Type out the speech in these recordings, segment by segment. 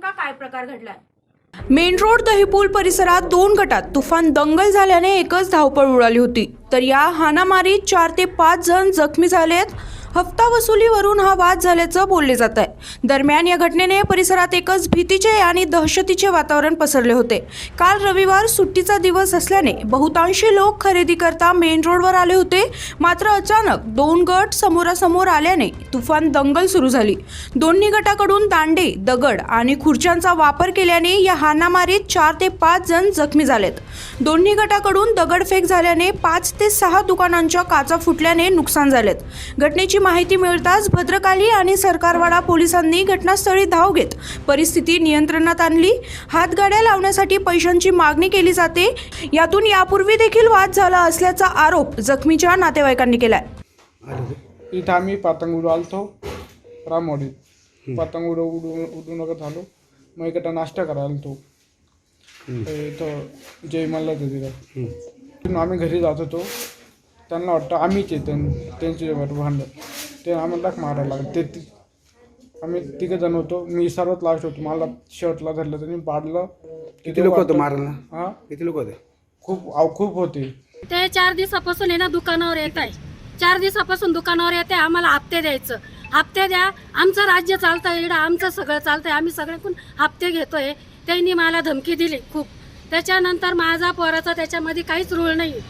नेमका काय प्रकार घडलाय? मेन रोड दहीपूल परिसरात 2 गटात तुफान दंगल झाल्याने एकच धावपळ उडाली होती। तर या हाणामारीत 4 ते 5 जण जखमी झालेत। हप्ता वसुलीवरून हा वाद झाल्याचं बोलले जात आहे। दरम्यान या घटनेने परिसरात एकच भीतीचे आणि दहशतीचे वातावरण पसरले होते। काल रविवार सुट्टीचा दिवस असल्याने बहुतांशी लोक खरेदी करता मेन रोडवर आले होते। मात्र अचानक 2 गट समोरासमोर आल्याने तुफान दंगल सुरू झाली। दोन्ही गटाकडून दांडे, दगड आणि खुर्च्यांचा वापर केल्याने या हाणामारीत 4 ते 5 जण जखमी झालेत। दोन्ही गटाकडून दगडफेक झाल्याने 5 ते 6 दुकानांच्या काचा फुटल्याने नुकसान झालेत। घटनेची माहिती मिळताच भद्रकाली आणि सरकारवाडा पोलिसांनी घटनास्थळी धाव घेत परिस्थिती नियंत्रणात आणली। हातगाड्या लावण्यासाठी पैशांची मागणी केली जाते। यातून यापूर्वी देखील वाद झाला असल्याचा आरोप जखमीच्या नातेवाईकांनी केलाय। इथं आम्ही पतंग उडवालतो रामवाडीत। पतंग उडू नका झालो, मग इकडं नाश्ता करायला तो इथं जय मल्ला तिथं आम्ही घरी जात होतो। त्यांना वाटतं आम्हीच त्यांच्याबरोबर भांडण, ते आम्हाला मारायला लागलं। ते आम्ही 3 जण होतो, मी सर्वात लास्ट होतो। मला शर्टला धरलं, त्यांनी पाडलं। किती लोक होते मारायला? हां, किती लोक होते? खूप होते। ते 4 दिवसापासून आहे ना दुकानावर येत आहे। 4 दिवसापासून दुकानावर येते, आम्हाला हप्ते द्यायचं, हप्ते द्या, आमचं राज्य चालतंय, इकडं आमचं सगळं चालतंय, आम्ही सगळ्याकडून हप्ते घेतोय। त्यांनी मला धमकी दिली खूप। त्याच्यानंतर माझा पोराचा त्याच्यामध्ये काहीच रूळ नाही,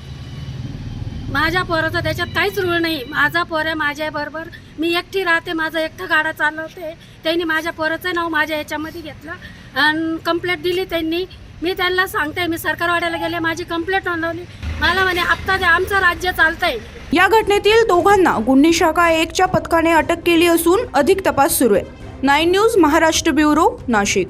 माझ्या पोराचा त्याच्यात काहीच रूळ नाही। माझा पोर माझ्याबरोबर, मी एकटी राहते, माझं एकटं गाडा चालवते। त्यांनी माझ्या पोराचं नाव माझ्या याच्यामध्ये घेतलं आणि कंप्लेंट दिली त्यांनी। मी त्यांना सांगते, मी सरकारवाड्याला गेले, माझी कंप्लेंट नोंदवली। मला म्हणे हप्ता द्या, आमचं राज्य चालतंय। या घटनेतील दोघांना गुन्हे शाखा 1च्या पथकाने अटक केली असून अधिक तपास सुरू आहे। 9 न्यूज महाराष्ट्र ब्युरो, नाशिक।